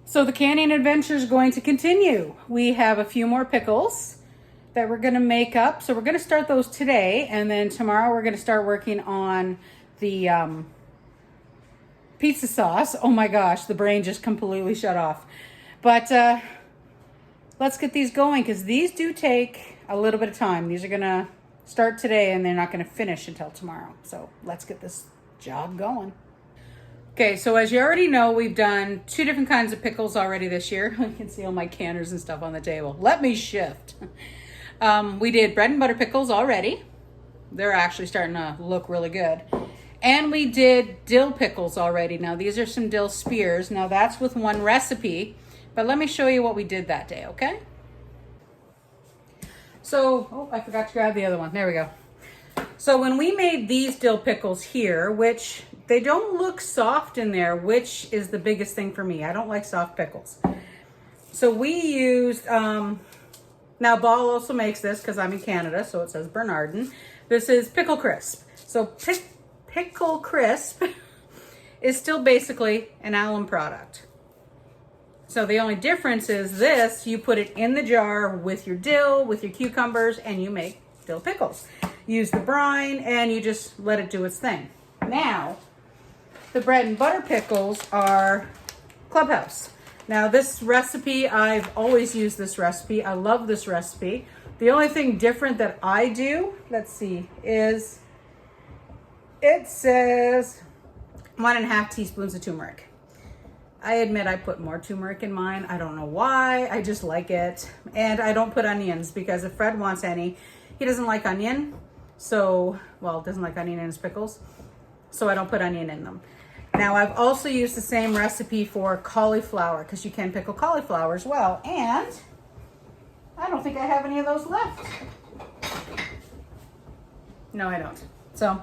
So the canning adventure is going to continue. We have a few more pickles that we're going to make up. So we're going to start those today, and then tomorrow we're going to start working on the pizza sauce. Oh my gosh, the brain just completely shut off. But let's get these going because these do take a little bit of time. These are going to start today and they're not going to finish until tomorrow. So let's get this job going. Okay, so as you already know, we've done 2 different kinds of pickles already this year. You can see all my canners and stuff on the table. Let me shift. We did bread and butter pickles already. They're actually starting to look really good. And we did dill pickles already. Now, these are some dill spears. Now, that's with one recipe. But let me show you what we did that day, okay? So, oh, I forgot to grab the other one. There we go. So when we made these dill pickles here, which they don't look soft in there, which is the biggest thing for me. I don't like soft pickles. So we used, now Ball also makes this because I'm in Canada, so it says Bernardin. This is Pickle Crisp. So Pickle Crisp is still basically an alum product. So the only difference is this, you put it in the jar with your dill, with your cucumbers, and you make dill pickles. Use the brine and you just let it do its thing. Now, the bread and butter pickles are Clubhouse. Now this recipe, I've always used this recipe. I love this recipe. The only thing different that I do, let's see, is it says 1.5 teaspoons of turmeric. I admit I put more turmeric in mine. I don't know why, I just like it. And I don't put onions because if Fred wants any, he doesn't like onion. So, well, doesn't like onion in his pickles. So I don't put onion in them. Now I've also used the same recipe for cauliflower because you can pickle cauliflower as well. And I don't think I have any of those left. No, I don't. So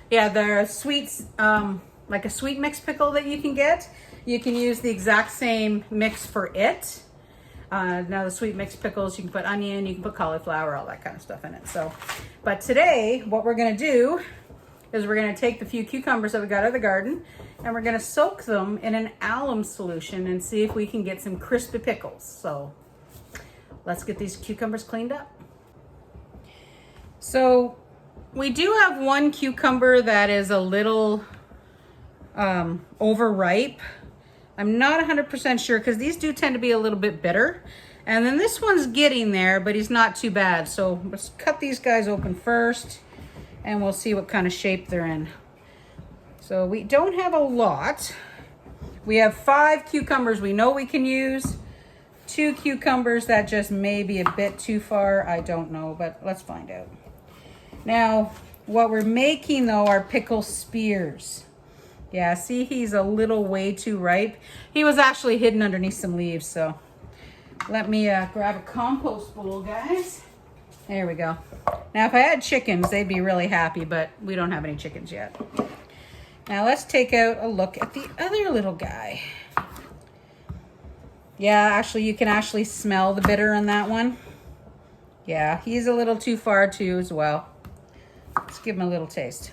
yeah, they're sweets, like a sweet mix pickle that you can get. You can use the exact same mix for it. Now the sweet mixed pickles, you can put onion, you can put cauliflower, all that kind of stuff in it. So, but today what we're gonna do is we're gonna take the few cucumbers that we got out of the garden and we're gonna soak them in an alum solution and see if we can get some crispy pickles. So let's get these cucumbers cleaned up. So we do have one cucumber that is a little overripe. I'm not 100% sure because these do tend to be a little bit bitter. And then this one's getting there, but he's not too bad. So let's cut these guys open first and we'll see what kind of shape they're in. So we don't have a lot. We have 5 cucumbers we know we can use. 2 cucumbers that just may be a bit too far. I don't know, but let's find out. Now, what we're making though are pickle spears. Yeah, see, he's a little way too ripe. He was actually hidden underneath some leaves, so let me grab a compost bowl, guys. There we go. Now, if I had chickens, they'd be really happy, but we don't have any chickens yet. Now, let's take out a look at the other little guy. Yeah, actually, you can actually smell the bitter on that one. Yeah, he's a little too far, too, as well. Let's give him a little taste.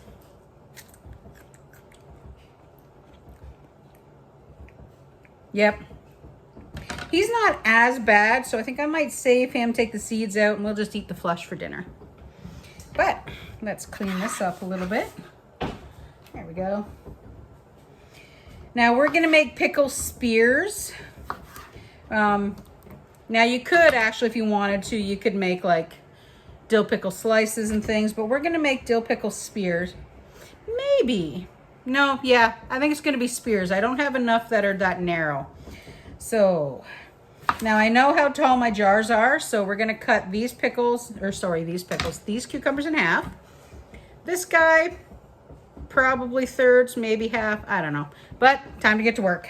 Yep. He's not as bad, so I think I might save him, take the seeds out, and we'll just eat the flesh for dinner. But let's clean this up a little bit. There we go. Now we're gonna make pickle spears. Now you could actually, if you wanted to, you could make like dill pickle slices and things, but we're gonna make dill pickle spears. Maybe. No, yeah, I think it's gonna be spears. I don't have enough that are that narrow. So now I know how tall my jars are, so we're gonna cut these pickles, or sorry, these cucumbers in half. This guy, probably thirds, maybe half, I don't know. But time to get to work.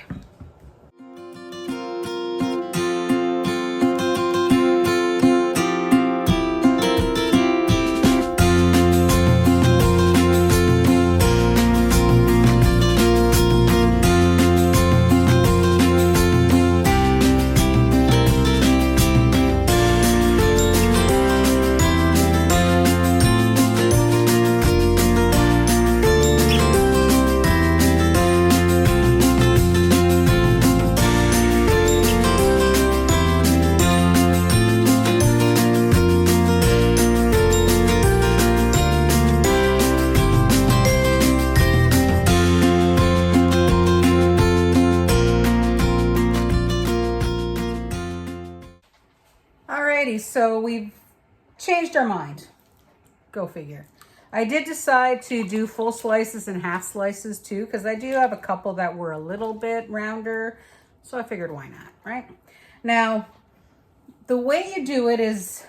Alrighty, so we've changed our mind. Go figure. I did decide to do full slices and half slices too, because I do have a couple that were a little bit rounder. So I figured why not, right? Now, the way you do it is,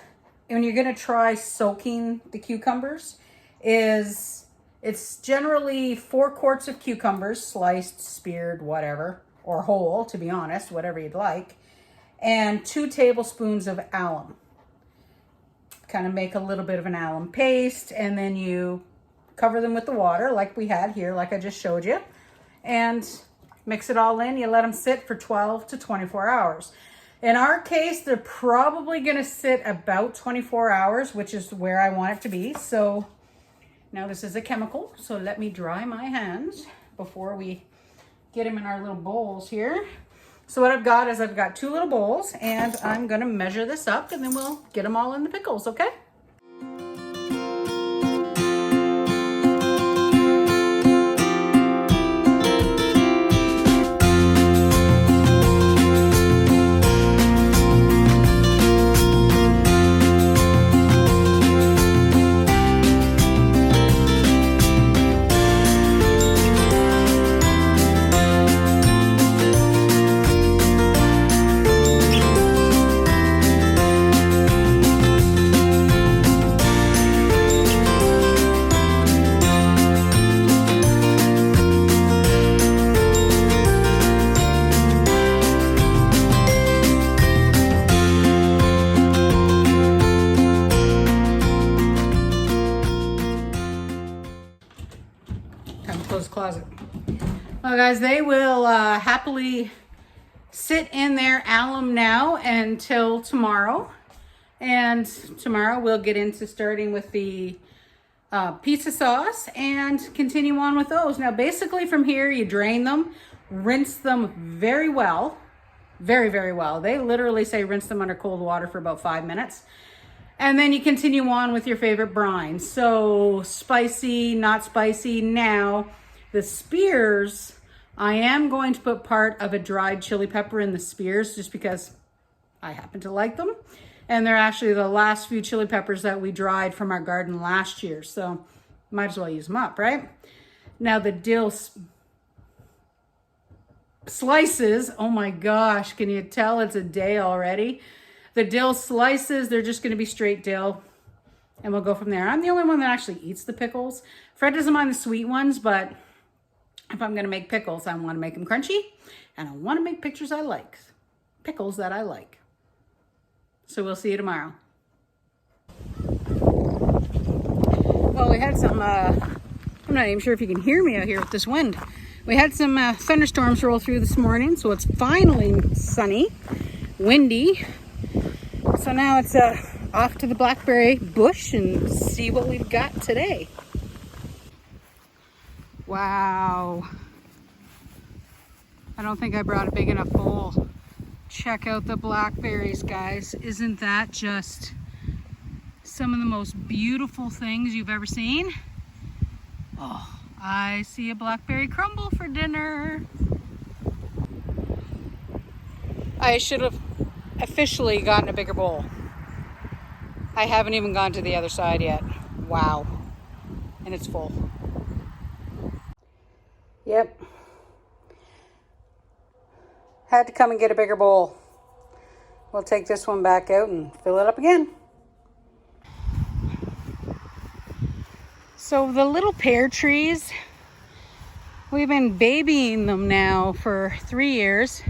when you're gonna try soaking the cucumbers, is it's generally 4 quarts of cucumbers, sliced, speared, whatever, or whole, to be honest, whatever you'd like, and 2 tablespoons of alum. Kind of make a little bit of an alum paste, and then you cover them with the water like we had here, like I just showed you, and mix it all in. You let them sit for 12 to 24 hours. In our case, they're probably going to sit about 24 hours, which is where I want it to be. So now this is a chemical, so let me dry my hands before we get them in our little bowls here. So what I've got is I've got 2 little bowls, and I'm gonna measure this up, and then we'll get them all in the pickles, okay? Closet. Well, guys, they will happily sit in their alum now until tomorrow. And tomorrow we'll get into starting with the pizza sauce and continue on with those. Now, basically from here, you drain them, rinse them very well, very, very well. They literally say rinse them under cold water for about 5 minutes. And then you continue on with your favorite brine. So spicy, not spicy. Now, the spears, I am going to put part of a dried chili pepper in the spears just because I happen to like them. And they're actually the last few chili peppers that we dried from our garden last year. So might as well use them up, right? Now the dill slices, oh my gosh, can you tell it's a day already? The dill slices, they're just gonna be straight dill, and we'll go from there. I'm the only one that actually eats the pickles. Fred doesn't mind the sweet ones, but if I'm gonna make pickles, I wanna make them crunchy, and I wanna make pickles that I like. So we'll see you tomorrow. Well, we had some, I'm not even sure if you can hear me out here with this wind. We had some thunderstorms roll through this morning, so it's finally sunny, windy. So now it's off to the blackberry bush and see what we've got today. Wow. I don't think I brought a big enough bowl. Check out the blackberries, guys. Isn't that just some of the most beautiful things you've ever seen? Oh, I see a blackberry crumble for dinner. I should have officially gotten a bigger bowl. I haven't even gone to the other side yet. Wow. And it's full. Yep. Had to come and get a bigger bowl. We'll take this one back out and fill it up again. So the little pear trees, we've been babying them now for 3 years.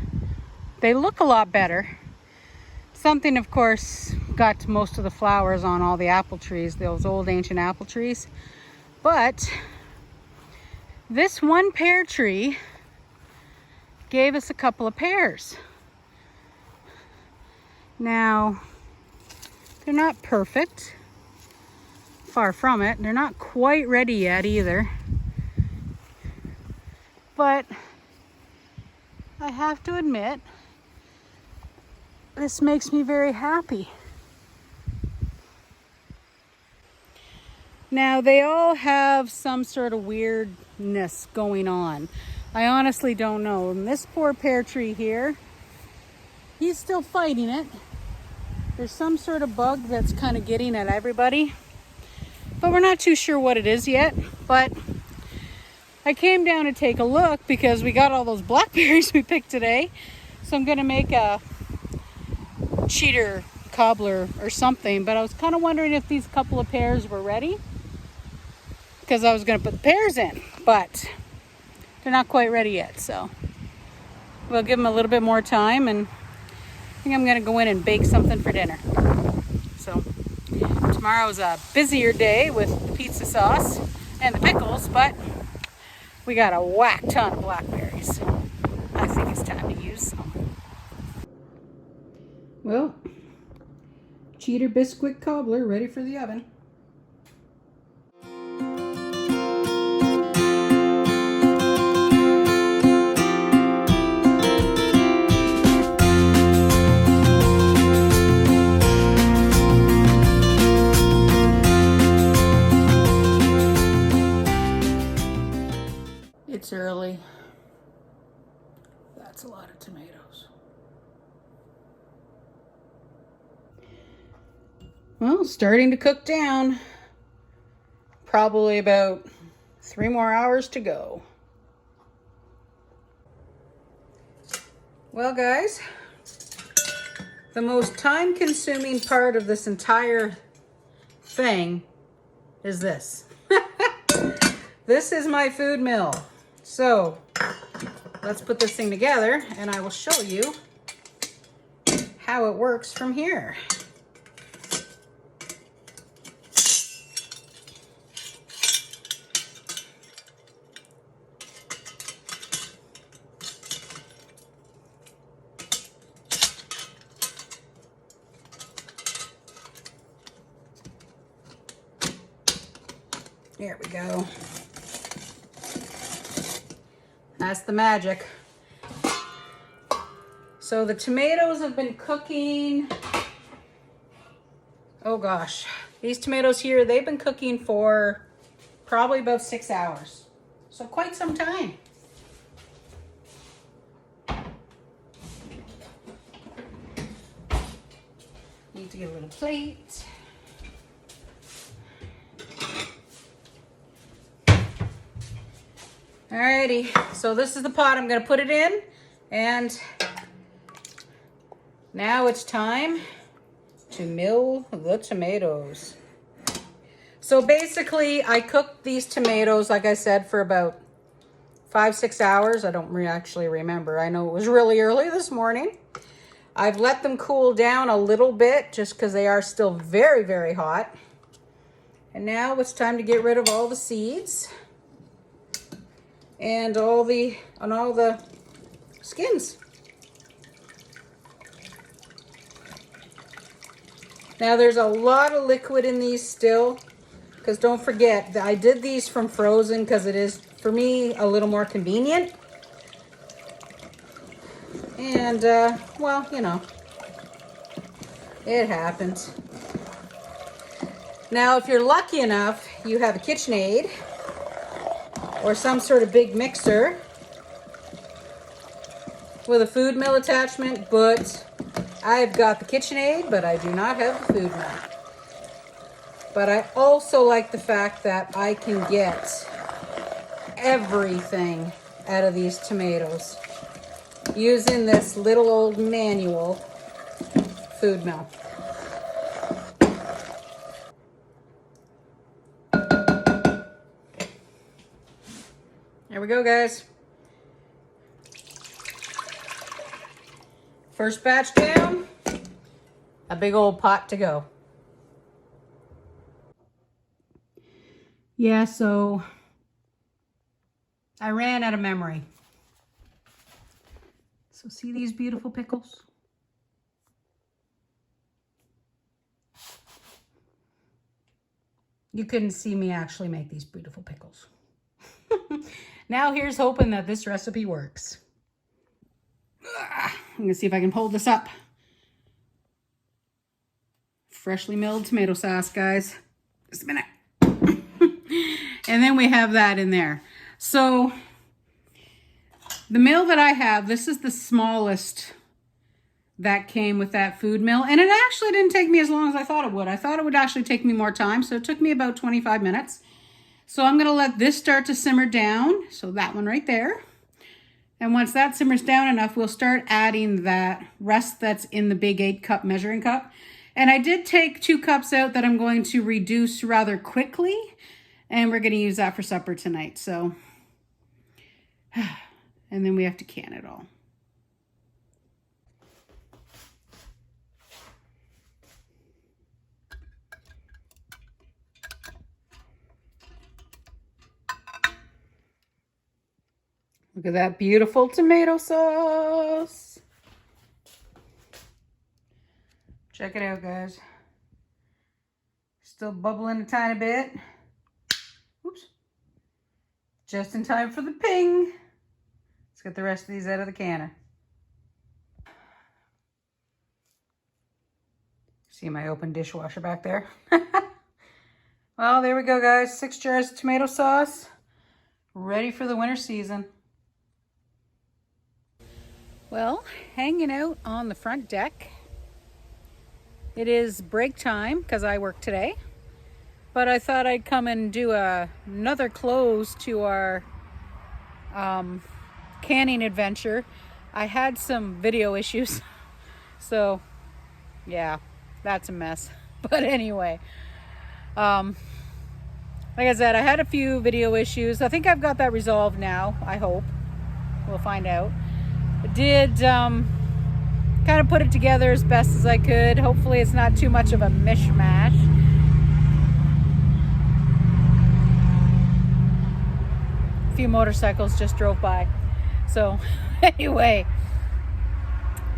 They look a lot better. Something, of course, got most of the flowers on all the apple trees, those old ancient apple trees. But this one pear tree gave us a couple of pears. Now, they're not perfect. Far from it. They're not quite ready yet either. But I have to admit, this makes me very happy. Now, they all have some sort of weirdness going on. I honestly don't know. And this poor pear tree here, he's still fighting it. There's some sort of bug that's kind of getting at everybody, but we're not too sure what it is yet. But I came down to take a look because we got all those blackberries we picked today. So I'm gonna make a cheater cobbler or something, but I was kind of wondering if these couple of pears were ready, because I was gonna put the pears in, but they're not quite ready yet. So we'll give them a little bit more time, and I think I'm gonna go in and bake something for dinner. So tomorrow's a busier day with the pizza sauce and the pickles, but we got a whack ton of blackberries. I think it's time to use some. Well, cheater biscuit cobbler ready for the oven. It's early. That's a lot of tomatoes. Well, starting to cook down. Probably about 3 more hours to go. Well, guys, the most time-consuming part of this entire thing is this. This is my food mill. So let's put this thing together and I will show you how it works from here. There we go. That's the magic. So the tomatoes have been cooking. Oh gosh, these tomatoes here, they've been cooking for probably about 6 hours. So quite some time. Need to get a little plate. Alrighty, so this is the pot I'm gonna put it in, and now it's time to mill the tomatoes. So basically, I cooked these tomatoes, like I said, for about 5-6 hours. I don't actually remember. I know it was really early this morning. I've let them cool down a little bit just because they are still very, very hot. And now it's time to get rid of all the seeds and all the skins. Now there's a lot of liquid in these still, because don't forget that I did these from frozen because it is, for me, a little more convenient. And well, you know, it happens. Now if you're lucky enough, you have a KitchenAid or some sort of big mixer with a food mill attachment, but I've got the KitchenAid, but I do not have the food mill. But I also like the fact that I can get everything out of these tomatoes using this little old manual food mill. There we go, guys. First batch down, a big old pot to go. Yeah, so I ran out of memory. So see these beautiful pickles? You couldn't see me actually make these beautiful pickles. Now here's hoping that this recipe works. I'm gonna see if I can hold this up. Freshly milled tomato sauce, guys. Just a minute. And then we have that in there. So the mill that I have, this is the smallest that came with that food mill. And it actually didn't take me as long as I thought it would. I thought it would actually take me more time. So it took me about 25 minutes. So I'm going to let this start to simmer down. So that one right there. And once that simmers down enough, we'll start adding that rest that's in the big 8-cup measuring cup. And I did take 2 cups out that I'm going to reduce rather quickly. And we're going to use that for supper tonight. So, and then we have to can it all. Look at that beautiful tomato sauce. Check it out, guys. Still bubbling a tiny bit. Oops. Just in time for the ping. Let's get the rest of these out of the canner. See my open dishwasher back there? Well, there we go, guys. 6 jars of tomato sauce. Ready for the winter season. Well, hanging out on the front deck. It is break time because I work today. But I thought I'd come and do another close to our canning adventure. I had some video issues. So, yeah, that's a mess. But anyway, like I said, I had a few video issues. I think I've got that resolved now, I hope. We'll find out. I did kind of put it together as best as I could. Hopefully it's not too much of a mishmash. A few motorcycles just drove by. So anyway,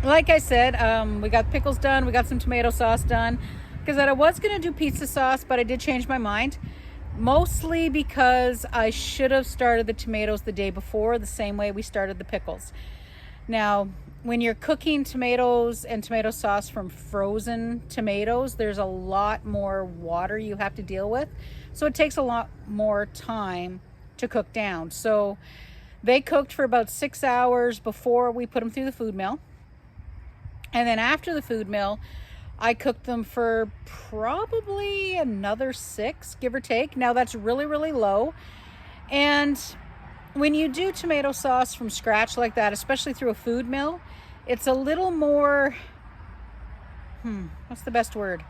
like I said, we got pickles done. We got some tomato sauce done. Because I was going to do pizza sauce, but I did change my mind. Mostly because I should have started the tomatoes the day before, the same way we started the pickles. Now, when you're cooking tomatoes and tomato sauce from frozen tomatoes, there's a lot more water you have to deal with. So it takes a lot more time to cook down. So they cooked for about 6 hours before we put them through the food mill. And then after the food mill, I cooked them for probably another 6, give or take. Now that's really, really low. And when you do tomato sauce from scratch like that, especially through a food mill, it's a little more, what's the best word?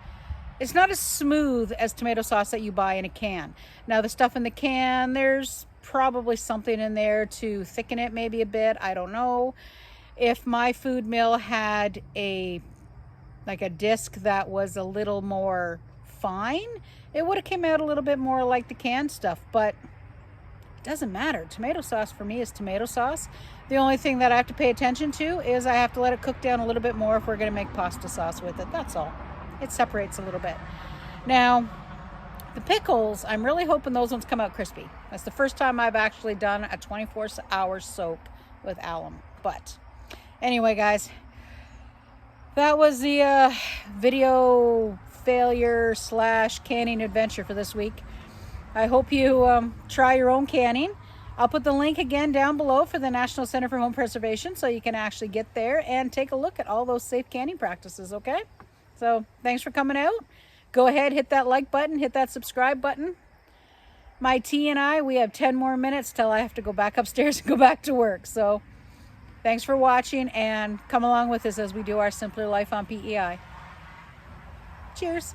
It's not as smooth as tomato sauce that you buy in a can. Now the stuff in the can, there's probably something in there to thicken it maybe a bit. I don't know. If my food mill had a disc that was a little more fine, it would have come out a little bit more like the canned stuff, but it doesn't matter. Tomato sauce for me is tomato sauce. The only thing that I have to pay attention to is I have to let it cook down a little bit more if we're going to make pasta sauce with it. That's all. It separates a little bit. Now, the pickles, I'm really hoping those ones come out crispy. That's the first time I've actually done a 24-hour soak with alum. But anyway, guys, that was the video failure / canning adventure for this week. I hope you try your own canning. I'll put the link again down below for the National Center for Home Preservation so you can actually get there and take a look at all those safe canning practices, okay? So thanks for coming out. Go ahead, hit that like button, hit that subscribe button. My tea and I, we have 10 more minutes till I have to go back upstairs and go back to work. So thanks for watching and come along with us as we do our Simpler Life on PEI. Cheers.